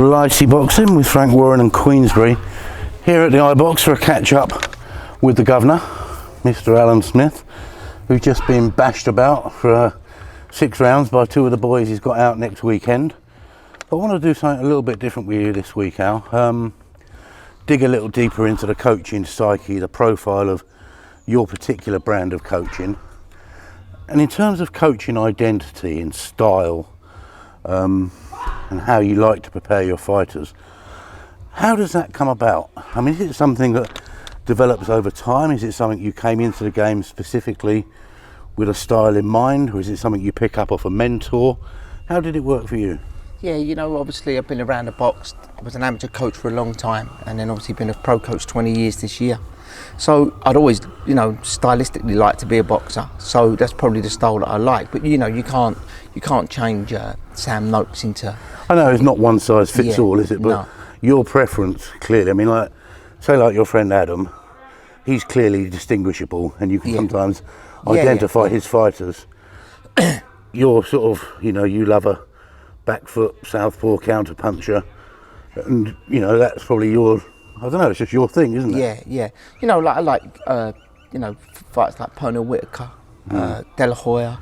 Licey Boxing with Frank Warren and Queensberry here at the iBox for a catch-up with the governor, Mr. Alan Smith, who's just been bashed about for 6 rounds by 2 of the boys he's got out next weekend. I want to do something a little bit different with you this week, Al. Dig a little deeper into the coaching psyche, the profile of your particular brand of coaching. And in terms of coaching identity and style, and how you like to prepare your fighters, how does that come about? I mean, is it something that develops over time? Is it something you came into the game specifically with a style in mind, or is it something you pick up off a mentor? How did it work for you? Yeah, you know, obviously I've been around the box. I was an amateur coach for a long time, and then obviously been a pro coach 20 years this year. So I'd always, you know, stylistically like to be a boxer. So that's probably the style that I like. But you know, you can't change Sam Noakes into. I know it's not one size fits all, is it? But no. Your preference, clearly. I mean, like, say, like your friend Adam, he's clearly distinguishable, and you can sometimes identify his fighters. You're sort of, you know, you love a back foot, southpaw, counter puncher, and you know that's probably your. I don't know. It's just your thing, isn't it? Yeah. You know, like I like, you know, fights like Pernell Whitaker, De La Hoya,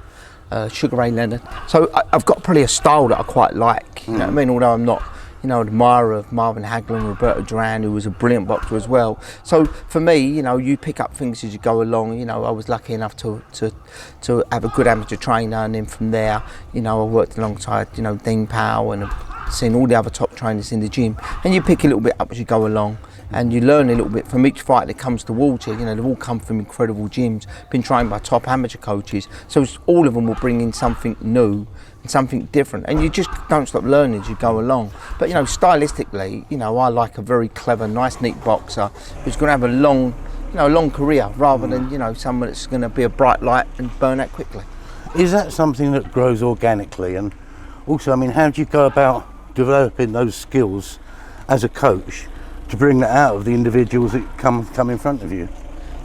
Sugar Ray Leonard. So I've got probably a style that I quite like. You know what I mean? Although I'm not, you know, an admirer of Marvin Hagler and Roberto Duran, who was a brilliant boxer as well. So for me, you know, you pick up things as you go along. You know, I was lucky enough to have a good amateur trainer, and then from there, you know, I worked alongside, you know, Dean Powell, and seen all the other top trainers in the gym, and you pick a little bit up as you go along, and you learn a little bit from each fight that comes towards you. You know, they've all come from incredible gyms, been trained by top amateur coaches, so all of them will bring in something new and something different, and you just don't stop learning as you go along. But you know, stylistically, you know, I like a very clever, nice, neat boxer who's going to have a long career, rather than, you know, someone that's going to be a bright light and burn out quickly. Is that something that grows organically? And also, I mean, how do you go about developing those skills as a coach to bring that out of the individuals that come in front of you?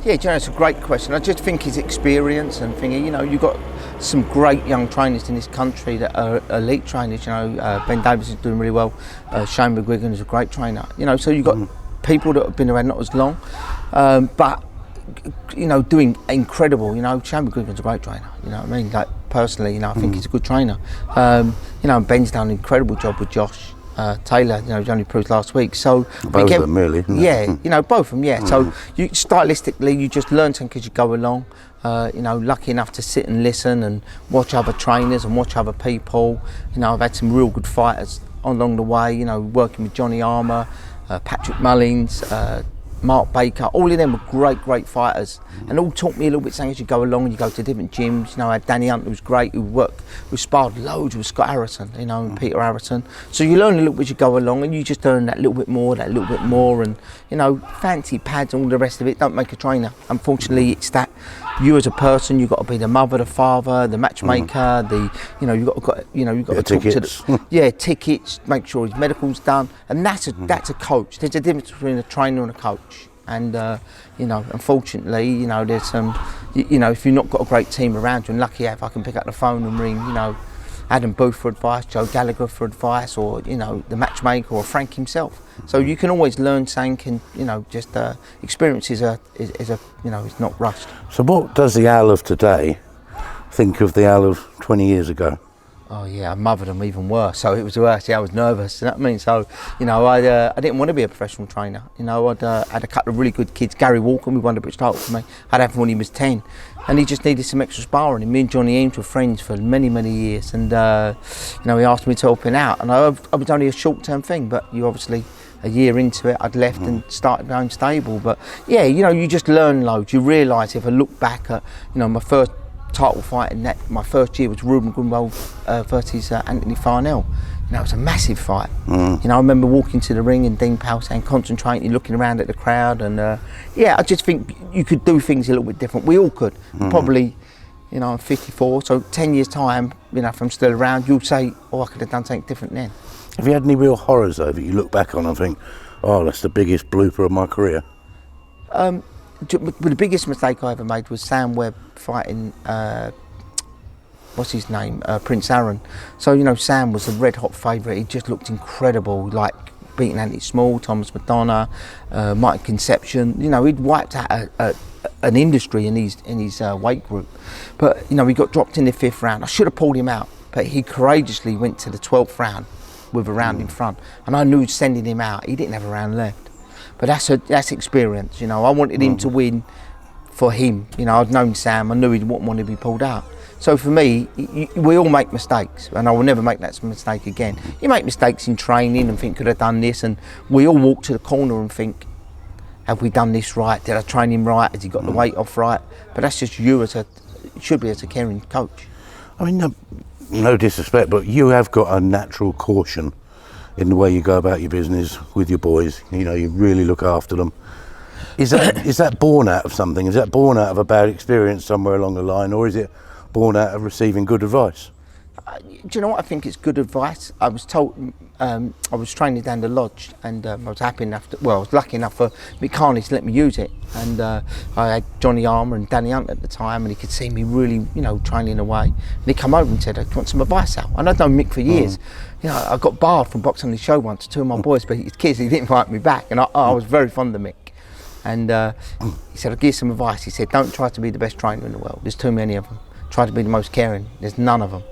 Yeah, you know, it's a great question. I just think it's experience and thinking, you know, you've got some great young trainers in this country that are elite trainers. You know, Ben Davis is doing really well. Shane McGuigan is a great trainer. You know, so you've got people that have been around not as long, but you know, doing incredible. You know, Shane McGuigan's a great trainer. You know what I mean? Like, personally, you know, I think he's a good trainer. You know, Ben's done an incredible job with Josh Taylor. You know, he only proved last week. So both of them, really. Yeah, you know, both of them. Yeah. So you stylistically, you just learn something as you go along. You know, lucky enough to sit and listen and watch other trainers and watch other people. You know, I've had some real good fighters along the way. You know, working with Johnny Armour, Patrick Mullins, Mark Baker, all of them were great fighters, and all taught me a little bit saying as you go along and you go to different gyms. You know, I had Danny Hunt, who was great, who sparred loads with Scott Harrison, you know, and Peter Harrison. So you learn a little bit as you go along, and you just learn that little bit more, and you know, fancy pads and all the rest of it don't make a trainer. Unfortunately, it's that you as a person, you've got to be the mother, the father, the matchmaker, you know, you've got to talk tickets. to tickets, make sure his medical's done, and that's a coach. There's a difference between a trainer and a coach, and you know, unfortunately, you know, there's some, you know, if you've not got a great team around you, and lucky if I can pick up the phone and ring, you know, Adam Booth for advice, Joe Gallagher for advice, or, you know, the matchmaker, or Frank himself. So you can always learn something, and, you know, just experience is a you know, it's not rushed. So what does the Al of today think of the Al of 20 years ago? Oh yeah, I mothered them even worse. So it was worse. Yeah, I was nervous. You know what I mean? So, you know, I didn't want to be a professional trainer. You know, I'd had a couple of really good kids. Gary Walker, who won the British title for me, I'd had him when he was 10, and he just needed some extra sparring. And me and Johnny Eames were friends for many years, and you know, he asked me to help him out, and I was only a short-term thing, but you obviously. A year into it, I'd left and started my own stable. But yeah, you know, you just learn loads. You realise, if I look back at, you know, my first title fight in that, my first year was Ruben Grunwald versus Anthony Farnell. You know, it was a massive fight. You know, I remember walking to the ring and Dean Powell saying, concentrating, looking around at the crowd, and yeah, I just think you could do things a little bit different. We all could. Probably, you know, I'm 54, so 10 years time, you know, if I'm still around, you'll say, oh, I could have done something different then. Have you had any real horrors though that you look back on and think, oh, that's the biggest blooper of my career? The biggest mistake I ever made was Sam Webb fighting what's his name, Prince Aaron. So you know, Sam was a red hot favourite. He just looked incredible, like beating Anthony Small, Thomas Madonna, Mike Conception. You know, he'd wiped out an industry in his weight group. But you know, he got dropped in the 5th round. I should have pulled him out, but he courageously went to the 12th round with a round in front, and I knew sending him out, he didn't have a round left. But that's experience. You know, I wanted him to win for him. You know, I'd known Sam, I knew he wouldn't want to be pulled out. So for me, we all make mistakes, and I will never make that mistake again. You make mistakes in training and think, could I have done this? And we all walk to the corner and think, have we done this right? Did I train him right? Has he got the weight off right? But that's just you as a caring coach. I mean, no disrespect, but you have got a natural caution in the way you go about your business with your boys. You know, you really look after them. Is that born out of something? Is that born out of a bad experience somewhere along the line, or is it born out of receiving good advice? Do you know what? I think it's good advice. I was told, I was training down the lodge, and I was happy enough I was lucky enough for Mick Carney to let me use it. And I had Johnny Armour and Danny Hunt at the time, and he could see me really, you know, training away. And he come over and said, "I want some advice, Al." And I'd known Mick for years. You know, I got barred from boxing on his show once. 2 of my boys, but his kids, he didn't invite me back, and I was very fond of Mick. And he said, "I'll give you some advice." He said, "Don't try to be the best trainer in the world. There's too many of them. Try to be the most caring. There's none of them."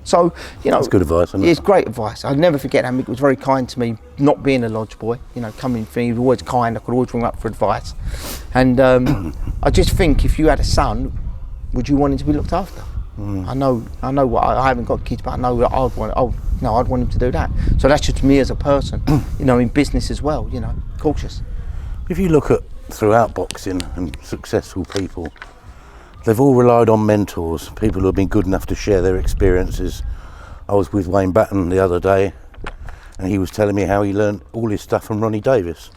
So, you know, that's good advice, isn't it? It's great advice. I'll never forget how Mick was very kind to me, not being a lodge boy. You know, coming for me, he was always kind. I could always ring up for advice. And I just think, if you had a son, would you want him to be looked after? I know what I haven't got kids, but I know that I'd want him to do that. So that's just me as a person. You know, in business as well. You know, cautious. If you look at throughout boxing and successful people, they've all relied on mentors, people who have been good enough to share their experiences. I was with Wayne Batten the other day, and he was telling me how he learned all his stuff from Ronnie Davis.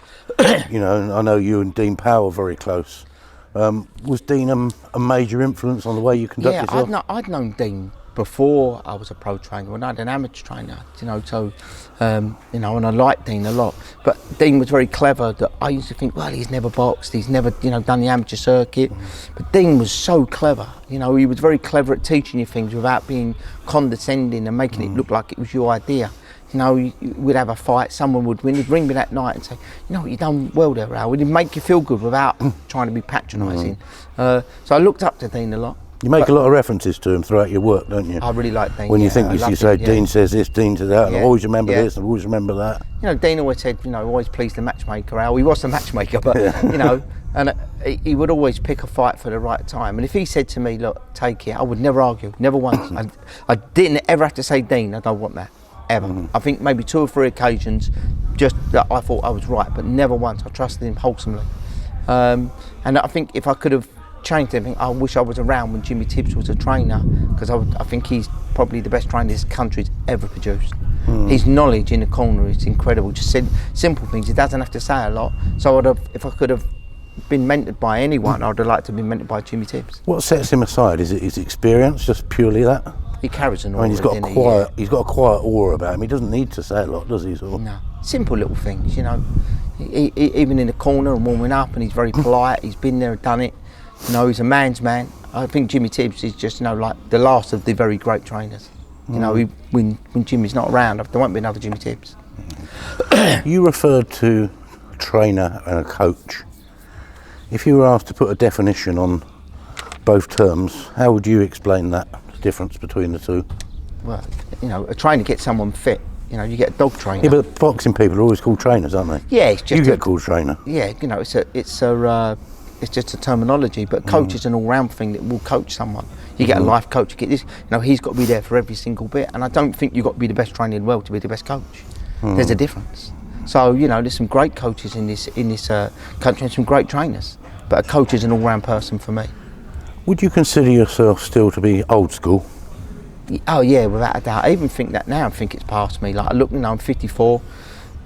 You know, and I know you and Dean Powell are very close. Was Dean a major influence on the way you conduct yourself? Yeah, I'd known Dean before I was a pro trainer, when I had an amateur trainer, you know, so, you know, and I liked Dean a lot. But Dean was very clever. That I used to think, well, he's never boxed, he's never, you know, done the amateur circuit. But Dean was so clever, you know, he was very clever at teaching you things without being condescending and making it look like it was your idea. You know, we'd have a fight, someone would win, he'd ring me that night and say, "You know, you've done well there, Al." He'd make you feel good without trying to be patronising. So I looked up to Dean a lot. You make a lot of references to him throughout your work, don't you? I really like Dean. When you think, you say, Dean says this, Dean says that, and I always remember this, and I always remember that. You know, Dean always said, you know, always please the matchmaker, Al. He was the matchmaker, but, you know, and he would always pick a fight for the right time. And if he said to me, "Look, take it," I would never argue, never once. I didn't ever have to say, "Dean, I don't want that," ever. I think maybe 2 or 3 occasions, just that I thought I was right, but never once. I trusted him wholesomely. And I think if I could have changed everything, I wish I was around when Jimmy Tibbs was a trainer, because I think he's probably the best trainer this country's ever produced. His knowledge in the corner is incredible. Just said simple things. He doesn't have to say a lot. So if I could have been mentored by anyone, I'd have liked to have been mentored by Jimmy Tibbs. What sets him aside? Is it his experience, just purely that? He carries an aura. I mean, he's got a quiet aura about him. He doesn't need to say a lot, does he? Sort of? No, simple little things, you know. He, even in the corner and warming up, and he's very polite. He's been there and done it. You know, he's a man's man. I think Jimmy Tibbs is just, you know, like the last of the very great trainers. You know, when Jimmy's not around, there won't be another Jimmy Tibbs. You referred to a trainer and a coach. If you were asked to put a definition on both terms, how would you explain that, the difference between the two? Well, you know, a trainer gets someone fit. You know, you get a dog trainer. Yeah, but boxing people are always called trainers, aren't they? Yeah, it's just you get called trainer. Yeah, you know, it's just a terminology, but coach is an all-round thing that will coach someone. You get a life coach, you get this. You know, he's got to be there for every single bit, and I don't think you've got to be the best trainer in the world to be the best coach. There's a difference. So, you know, there's some great coaches in this country and some great trainers, but a coach is an all-round person for me. Would you consider yourself still to be old school? Oh yeah, without a doubt. I even think that now. I think it's past me. Like I look, you know, I'm 54,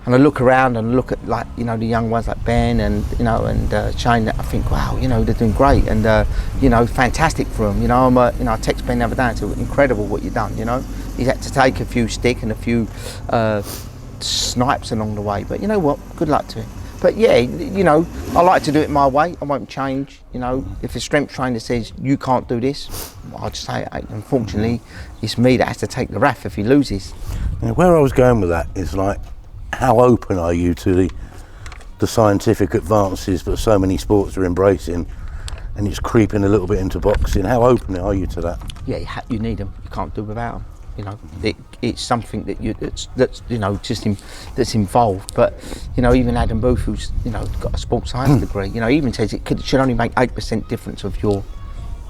and I look around and look at, like, you know, the young ones like Ben and, you know, and Shane. That I think, wow, you know, they're doing great, and you know, fantastic for them. You know, I text Ben the other day and said, incredible what you've done. You know, he's had to take a few stick and a few snipes along the way, but you know what? Good luck to him. But yeah, you know, I like to do it my way. I won't change. You know, if a strength trainer says you can't do this, I'll just say, hey, unfortunately, it's me that has to take the RAF if he loses. Yeah, where I was going with that is like, how open are you to the scientific advances that so many sports are embracing, and it's creeping a little bit into boxing? How open are you to that? Yeah, you need them. You can't do without them. You know, it's something that that's you know that's involved. But you know, even Adam Booth, who's got a sports science degree, even says it should only make 8% difference of your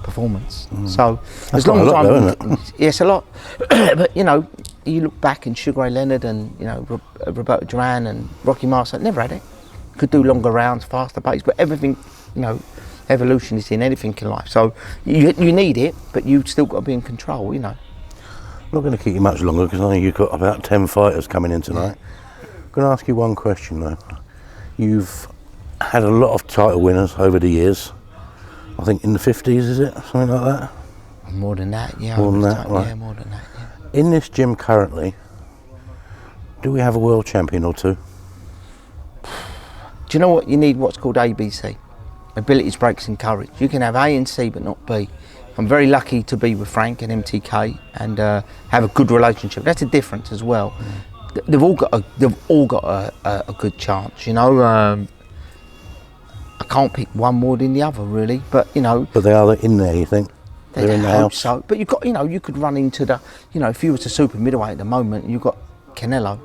performance. So That's as long quite as a lot, I'm, though, isn't it? yes, a lot. But you look back in Sugar Ray Leonard and Roberto Duran and Rocky Marciano, never had it. Could do longer rounds, faster pace, but everything, evolution is in anything in life. So you need it, but you've still got to be in control. I'm not going to keep you much longer because I know you've got about 10 fighters coming in tonight. I'm going to ask you one question though. You've had a lot of title winners over the years. I think in the 50s, is it? Something like that? More than that, yeah. More than that, right. Yeah, more than that, yeah. In this gym currently, do we have a world champion or two? Do you know what? You need what's called ABC. Abilities, breaks and courage. You can have A and C but not B. I'm very lucky to be with Frank and MTK and have a good relationship. That's a difference as well. They've all got a good chance. I can't pick one more than the other really, but But they are in there, you think? They're in the house. So, but you've got, you could run into the, if you were to super middleweight at the moment, you've got Canelo.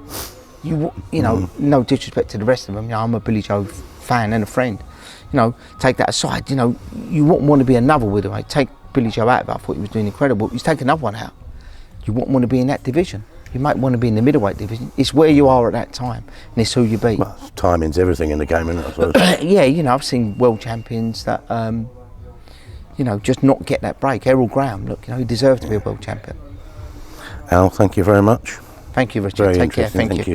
No disrespect to the rest of them. I'm a Billy Joe fan and a friend. Take that aside. You wouldn't want to be another middleweight. Take Billy Joe out of it. I thought he was doing incredible. You take another one out. You wouldn't want to be in that division. You might want to be in the middleweight division. It's where you are at that time, and it's who you beat. Well, timing's everything in the game, isn't it, I suppose? Yeah, I've seen world champions that, just not get that break. Errol Graham, look, he deserved to be a world champion. Al, thank you very much. Thank you, Richard. Very Take care. interesting. Thank you.